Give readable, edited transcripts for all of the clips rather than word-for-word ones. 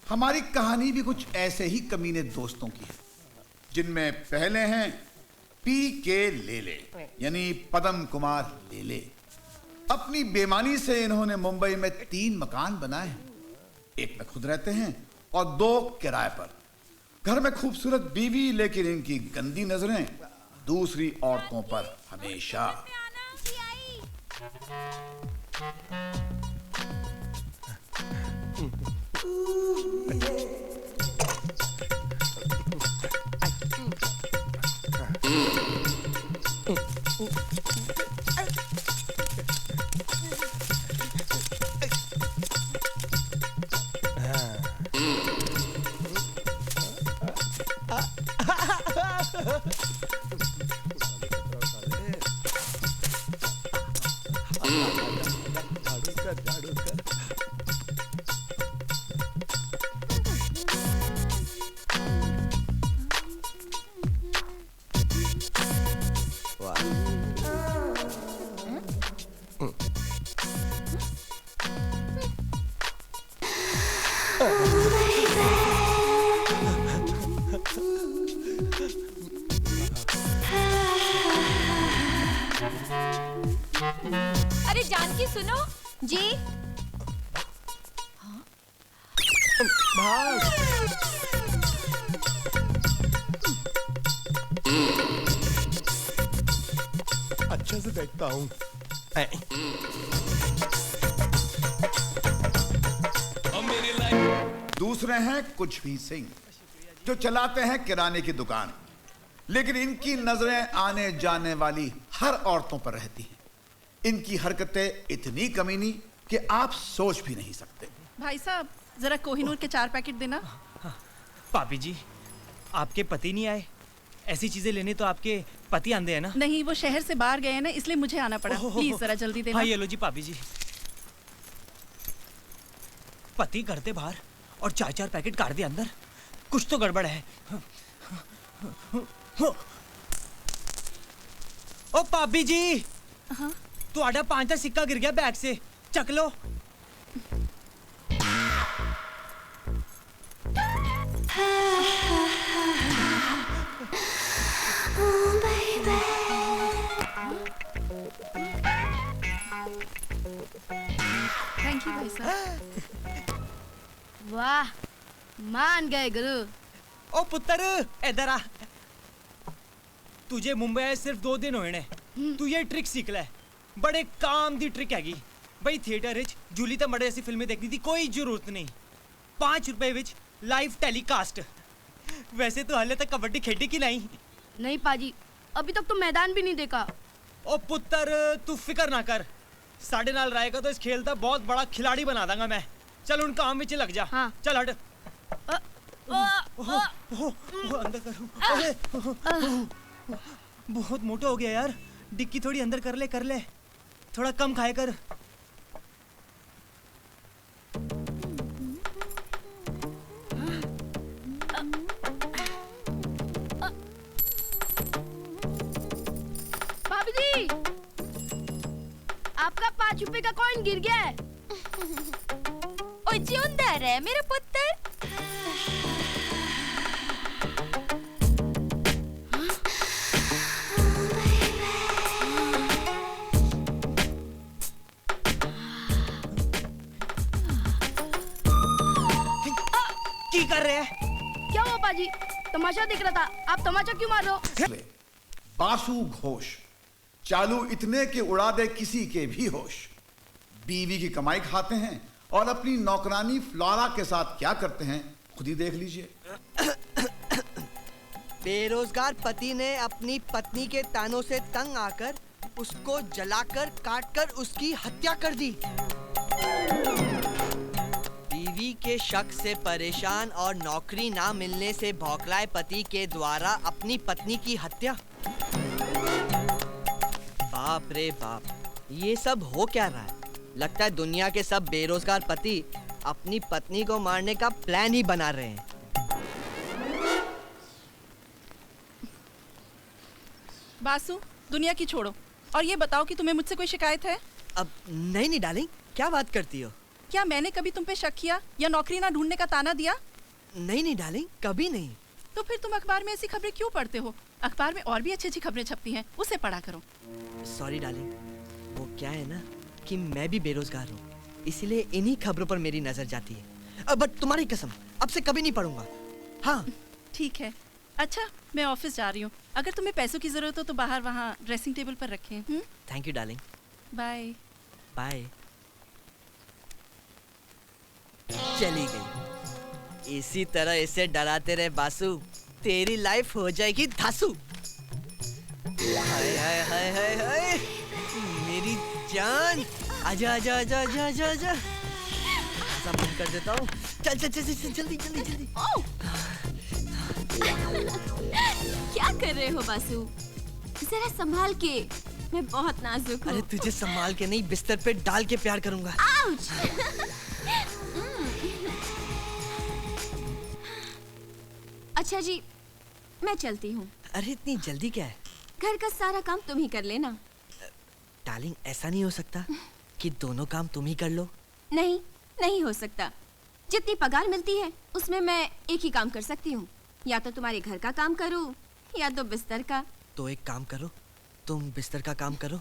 हमारी कहानी भी कुछ ऐसे ही कमीने दोस्तों की है, जिनमें पहले हैं पी.के. लेले यानी पदम कुमार लेले। अपनी बेईमानी से इन्होंने मुंबई में 3 मकान बनाए हैं। एक में खुद रहते हैं और 2 किराए पर। घर में खूबसूरत बीवी, लेकिन इनकी गंदी नजरें दूसरी औरतों पर हमेशा। अरे जानकी सुनो जी। अच्छा से देखता हूँ। दूसरे हैं कुछ भी सिंह, जो चलाते हैं किराने की दुकान, लेकिन इनकी नजरें आने जाने वाली हर औरतों पर रहती हैं। इनकी हरकतें इतनी कमीनी कि आप सोच भी नहीं सकते। भाई साहब, जरा कोहिनूर के 4 पैकेट देना। पापी जी, आपके पति नहीं आए? ऐसी चीजें लेने तो आपके पति आंदे हैं ना? नहीं, वो शहर से बाहर गए हैं ना, इसलिए मुझे आना पड़ा। प्लीज जरा जल्दी देना। हाँ, ये लो जी पापी जी। पति करते बाहर और 4 पैकेट काट दे अंदर। कुछ तो गड़बड़ है। ओ पापी जी, हाँ? ਤੁਹਾਡਾ 5 ਦਾ सिक्का गिर गया बैग से, चक लो। थैंक यू भाई साहब। वाह, मान गए गुरु। ओ पुत्र, इधर आ। तुझे मुंबई आए सिर्फ 2 दिन होए ने। तू ये ट्रिक सीख ले। बड़े काम दी ट्रिक हैगी। भाई थिएटर विच जूली ते मड़े ऐसी फिल्में देखनी थी, कोई जरूरत नहीं। 5 रुपए विच लाइव टेलीकास्ट। वैसे तो हाले तक कबड्डी खेडी की नहीं? नहीं पाजी, अभी तक तो मैदान भी नहीं देखा। ओ पुत्र, तू फिक्र ना कर। साढ़े नाल रहेगा तो इस खेल का बहुत बड़ा खिलाड़ी बना दूंगा मैं। चल उन काम में लग जा। हाँ। चल हट। अंदर करो। बहुत मोटा हो गया यार। डिक्की थोड़ी अंदर कर ले। थोड़ा कम खाए कर। भाभी जी, आपका 5 रुपए का कॉइन गिर गया है। ओ जिंदा रहे मेरा पुत्र। की कर रहे हैं? क्या हुआ पाजी? तमाशा देख रहा था। आप तमाशा क्यों मार रहे हो? बासु घोष चालू इतने के उड़ा दे किसी के भी होश। बीवी की कमाई खाते हैं और अपनी नौकरानी फ्लोरा के साथ क्या करते हैं खुद ही देख लीजिए। बेरोजगार पति ने अपनी पत्नी के तानों से तंग आकर उसको जलाकर काटकर उसकी हत्या कर दी। बीवी के शक से परेशान और नौकरी ना मिलने से भौखलाए पति के द्वारा अपनी पत्नी की हत्या। बाप रे बाप, ये सब हो क्या रहा है? लगता है दुनिया के सब बेरोजगार पति अपनी पत्नी को मारने का प्लान ही बना रहे हैं। बासु, दुनिया की छोड़ो और ये बताओ कि तुम्हें मुझसे कोई शिकायत है? अब नहीं डार्लिंग, क्या बात करती हो? क्या मैंने कभी तुम पे शक किया या नौकरी ना ढूंढने का ताना दिया? नहीं नहीं डार्लिंग, कभी नहीं। तो फिर तुम अखबार में ऐसी खबरें क्यों पढ़ते हो? अखबार में और भी अच्छी अच्छी खबरें छपती हैं, उसे पढ़ा करो। सॉरी डार्लिंग, वो क्या है ना कि मैं भी बेरोजगार हूँ, इसीलिए इन्हीं खबरों पर मेरी नजर जाती है। बट तुम्हारी कसम, अब से कभी नहीं पढ़ूंगा। हाँ ठीक है। अच्छा, मैं ऑफिस जा रही हूँ। अगर तुम्हें पैसों की जरूरत हो तो बाहर वहाँ ड्रेसिंग टेबल पर रखें। Thank you darling, bye. Bye. चली गई। इसी तरह इसे डराते रहे बासु, तेरी लाइफ हो जाएगी धासु। हाय हाय हाय हाय हाय, मेरी जान, आजा आजा आजा आजा आजा आजा। ऐसा बंद कर देता हूँ। चल चल चल चल, जल्दी जल्दी जल्दी। क्या कर रहे हो बासु? जरा संभाल के, मैं बहुत नाजुक हूँ। अरे तुझे संभाल के नहीं, बिस्तर पे डाल के प्यार करूंगा। आउच! अच्छा जी, मैं चलती हूँ। अरे इतनी जल्दी क्या है? घर का सारा काम तुम ही कर लेना। डार्लिंग, ऐसा नहीं हो सकता कि दोनों काम तुम ही कर लो? नहीं, नहीं हो सकता। जितनी पगार मिलती है उसमें मैं एक ही काम कर सकती हूँ। या तो तुम्हारे घर का काम करूँ या तो बिस्तर का। तो एक काम करो, तुम बिस्तर का काम करो,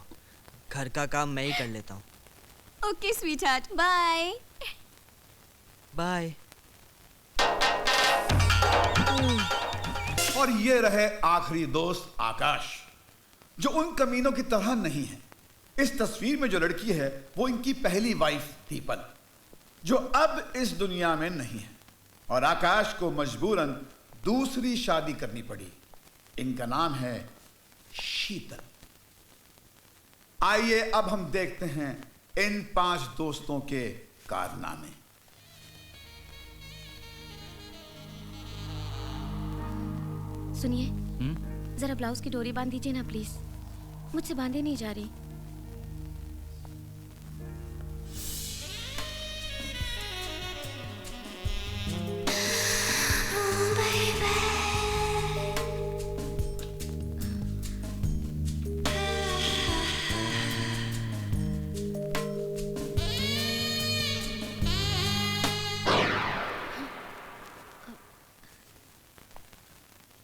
घर का काम मैं ही कर लेता हूँ। Okay sweetheart, bye. बाय। और ये रहे आखिरी दोस्त आकाश, जो उन कमीनों की तरह नहीं है। इस तस्वीर में जो लड़की है वो इनकी पहली वाइफ दीपल, जो अब इस दुनिया में नहीं है, और आकाश को मजबूरन दूसरी शादी करनी पड़ी। इनका नाम है शीतल। आइए अब हम देखते हैं इन 5 दोस्तों के कारनामे। सुनिए, जरा ब्लाउज की डोरी बांध दीजिए ना प्लीज, मुझसे बांधे नहीं जा रही।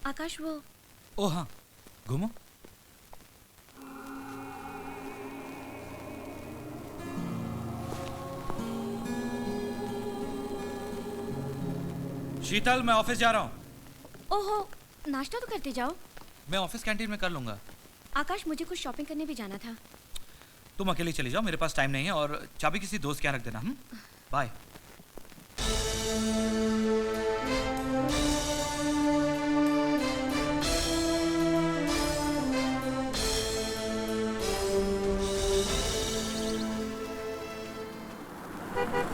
आकाश, वो ओ हाँ, घूमो। शीतल, मैं ऑफिस जा रहा हूँ। ओहो, नाश्ता तो करते जाओ। मैं ऑफिस कैंटीन में कर लूंगा। आकाश, मुझे कुछ शॉपिंग करने भी जाना था। तुम अकेली चली जाओ, मेरे पास टाइम नहीं है, और चाबी किसी दोस्त के यहाँ रख देना। बाय।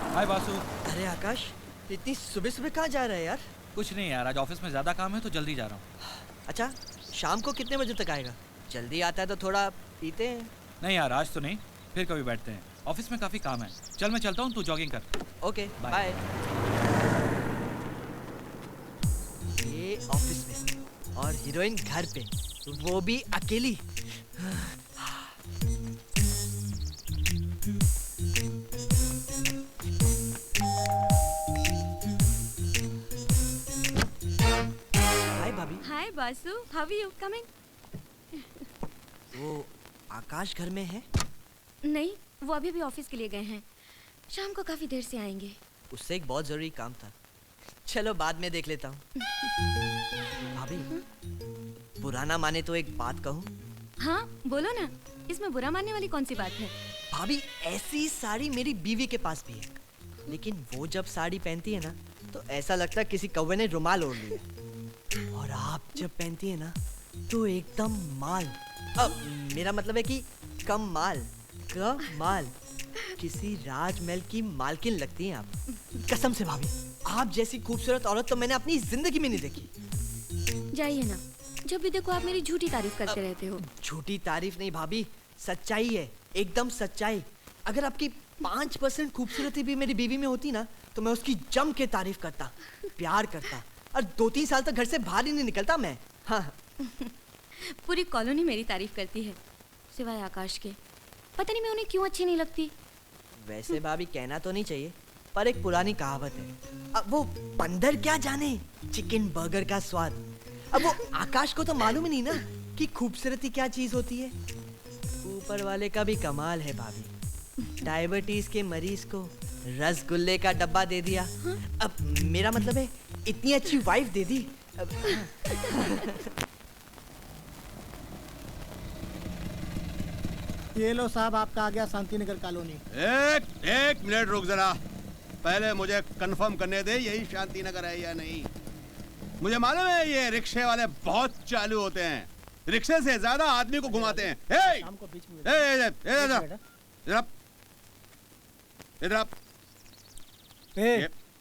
हाय बासु। अरे आकाश, इतनी सुबह सुबह कहाँ जा रहा है यार? कुछ नहीं यार, आज ऑफिस में ज्यादा काम है तो जल्दी जा रहा हूँ। अच्छा, शाम को कितने बजे तक आएगा? जल्दी आता है तो थोड़ा पीते हैं। नहीं यार, आज तो नहीं, फिर कभी बैठते हैं। ऑफिस में काफी काम है। चल मैं चलता हूँ, तू जॉगिंग कर। Okay bye. बाय। ये ऑफिस में और हीरोइन घर पे, वो भी अकेली। हाय भाभी। Hi Basu, how are you? Coming. वो आकाश घर में है? नहीं, वो अभी भी ऑफिस के लिए गए हैं। शाम को काफी देर से आएंगे। उससे एक बहुत जरूरी काम था। चलो बाद में देख लेता हूँ। भाभी, पुराना माने तो एक बात कहूँ? हाँ बोलो ना, इसमें बुरा मानने वाली कौन सी बात है? भाभी, ऐसी साड़ी मेरी बीवी के पास भी है, लेकिन वो जब साड़ी पहनती है ना तो ऐसा लगता है किसी कौवे ने रुमाल ओढ़ लिया। और आप जब पहनती है ना तो एकदम माल, अब मेरा मतलब है कि कम माल, कमाल, किसी राजमहल की मालकिन लगती हैं आप। कसम से भाभी, आप जैसी खूबसूरत औरत तो मैंने अपनी जिंदगी में नहीं देखी। जाइए ना, जब भी देखो आप मेरी झूठी तारीफ करते रहते हो। झूठी तारीफ नहीं भाभी, सच्चाई है, एकदम सच्चाई। अगर आपकी 5% खूबसूरती भी मेरी बीवी में होती ना तो मैं उसकी जम के तारीफ करता, प्यार करता, और 2-3 साल तक घर से बाहर ही नहीं निकलता मैं। हाँ। पूरी कॉलोनी मेरी तारीफ करती है, सिवाय आकाश के। पता नहीं मैं उन्हें क्यों अच्छी नहीं लगती। वैसे भाभी कहना तो नहीं चाहिए, पर एक पुरानी कहावत है, अब वो बंदर क्या जाने चिकन बर्गर का स्वाद। अब वो आकाश को तो मालूम ही नहीं ना कि खूबसूरती क्या चीज होती है। ऊपर वाले का भी कमाल है भाभी, डायबिटीज के मरीज को रसगुल्ले का डब्बा दे दिया। अब मेरा मतलब है इतनी अच्छी वाइफ दे दी। ये लो साहब, आपका आ गया शांतिनगर कॉलोनी। एक मिनट रुक जरा, पहले मुझे कंफर्म करने दे यही शांतिनगर है या नहीं। मुझे मालूम है ये रिक्शे वाले बहुत चालू होते हैं, रिक्शे से ज्यादा आदमी को घुमाते हैं। इधर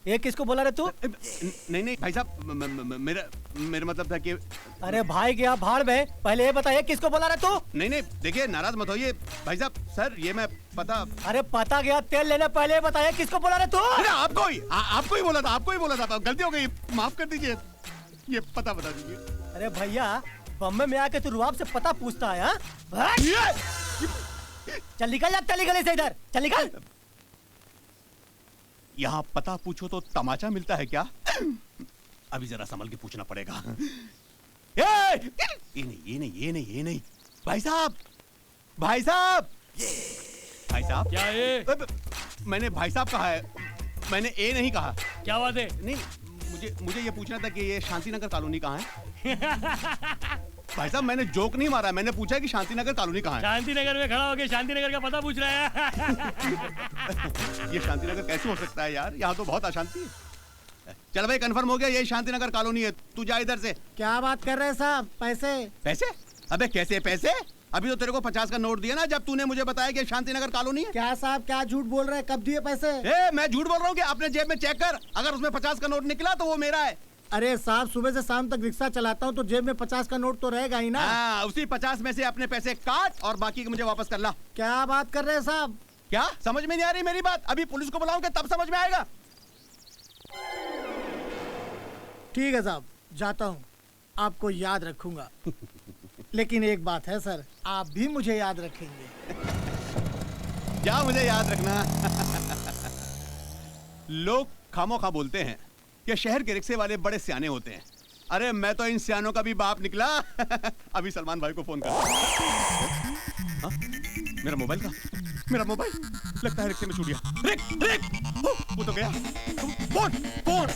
ये किसको बोला रे तू? नहीं भाई साहब, मेरा मतलब था कि अरे भाई गया भाड़ में, पहले ये बताइए किसको बोला रे तू? नहीं देखिए, नाराज मत होइए भाई साहब। सर ये मैं पता। अरे पता गया, तेल लेने पहले ये बताइए किसको बोला रे तू? अरे आपको ही बोला था, गलती हो गई, माफ कर दीजिए। ये पता बता दीजिए। अरे भैया, बम्बे में आके तू रुआब से पता पूछता है? चल निकल जा, चल निकल से इधर, चल निकल। यहाँ पता पूछो तो तमाचा मिलता है क्या? अभी जरा संभल के पूछना पड़ेगा। ये नहीं भाई साहब क्या ये? मैंने भाई साहब कहा है, मैंने ए नहीं कहा। क्या बात है? नहीं, मुझे ये पूछना था कि ये शांतिनगर कॉलोनी कहाँ है? भाई साहब मैंने जोक नहीं मारा, मैंने पूछा कि शांतिनगर कॉलोनी कहाँ है। शांतिनगर में खड़ा होके शांतिनगर का पता पूछ रहा है। ये शांतिनगर कैसे हो सकता है यार, यहाँ तो बहुत अशांति है। चल भाई कंफर्म हो गया, ये शांतिनगर कॉलोनी है, तू जा इधर से। क्या बात कर रहे हैं साहब? पैसे? अबे कैसे पैसे? अभी तो तेरे को 50 का नोट दिया ना जब तूने मुझे बताया कि शांतिनगर कॉलोनी है। क्या साहब, क्या झूठ बोल रहे हैं? कब दिए पैसे? मैं झूठ बोल रहा हूँ कि अपने जेब में चेक कर, अगर उसमें 50 का नोट निकला तो वो मेरा है। अरे साहब, सुबह से शाम तक रिक्शा चलाता हूँ तो जेब में 50 का नोट तो रहेगा ही ना। उसी 50 में से अपने पैसे काट और बाकी मुझे वापस कर ला। क्या बात कर रहे हैं साहब? क्या समझ में नहीं आ रही मेरी बात? अभी पुलिस को बुलाऊंगा तब समझ में आएगा। ठीक है साहब, जाता हूँ, आपको याद रखूंगा। लेकिन एक बात है सर, आप भी मुझे याद रखेंगे। क्या मुझे याद रखना? लोग खामोखा बोलते हैं कि शहर के रिक्शे वाले बड़े सियाने होते हैं। अरे मैं तो इन सियानों का भी बाप निकला। अभी सलमान भाई को फोन कर। मेरा मोबाइल लगता है रिक्शे में छूट गया। रिक वो तो गया। फोन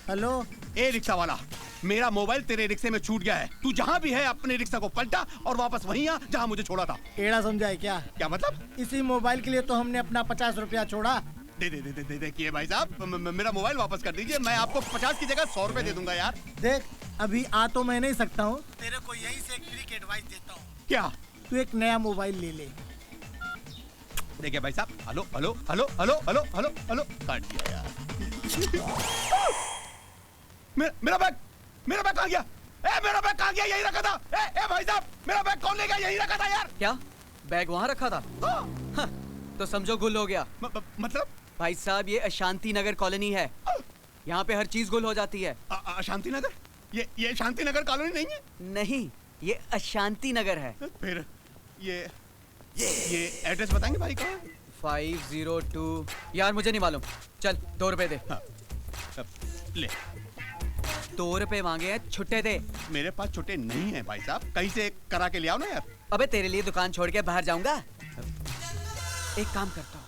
हेलो, ए रिक्शा वाला, मेरा मोबाइल तेरे रिक्शे में छूट गया है। तू जहाँ भी है अपने रिक्शा को पलटा और वापस वहीं आ जहाँ मुझे छोड़ा था। एड़ा समझा है क्या? क्या मतलब? इसी मोबाइल के लिए तो हमने अपना 50 रुपया छोड़ा। देखिए भाई साहब, मेरा मोबाइल वापस कर दीजिए, मैं आपको 50 की जगह 100 रुपए दे दूंगा यार। देख, अभी आ तो मैं नहीं सकता हूँ, तेरे को यही से एक ट्रिक एडवाइस देता हूँ। क्या? तू एक नया मोबाइल ले ले। देखिए भाई साहब, हेलो काट दिया यार। मेरा बैग कहाँ गया? मेरा बैग कहाँ गया? यही रखा था। भाई साहब, मेरा बैग कौन ले गया? यही रखा था यार। क्या बैग वहाँ रखा था? हाँ, तो समझो गुल हो गया। मतलब? भाई साहब, ये अशांति नगर कॉलोनी है, यहाँ पे हर चीज गुल हो जाती है। अशांति नगर? ये शांति नगर कॉलोनी नहीं है? नहीं, ये अशांति नगर है। फिर ये एड्रेस बताएंगे भाई कहाँ? 502। यार मुझे नहीं मालूम, चल 2 रुपए दे। हाँ, ले 2 रुपए मांगे हैं, छुट्टे दे। मेरे पास छुट्टे नहीं है भाई साहब, कहीं से करा के ले आओ ना यार। अबे तेरे लिए दुकान छोड़ के बाहर जाऊंगा? एक काम करता हूँ,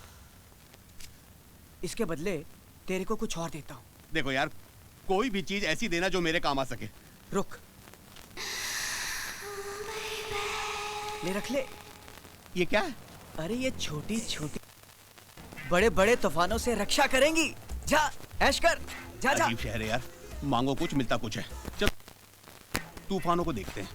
इसके बदले तेरे को कुछ और देता हूँ। देखो यार, कोई भी चीज ऐसी देना जो मेरे काम आ सके। रुक, ले रख ले। ये क्या है? अरे ये छोटी छोटी बड़े बड़े तूफानों से रक्षा करेंगी। जा ऐश कर, जा। अजीब शहर है यार, मांगो कुछ मिलता कुछ है। चल तूफानों को देखते हैं।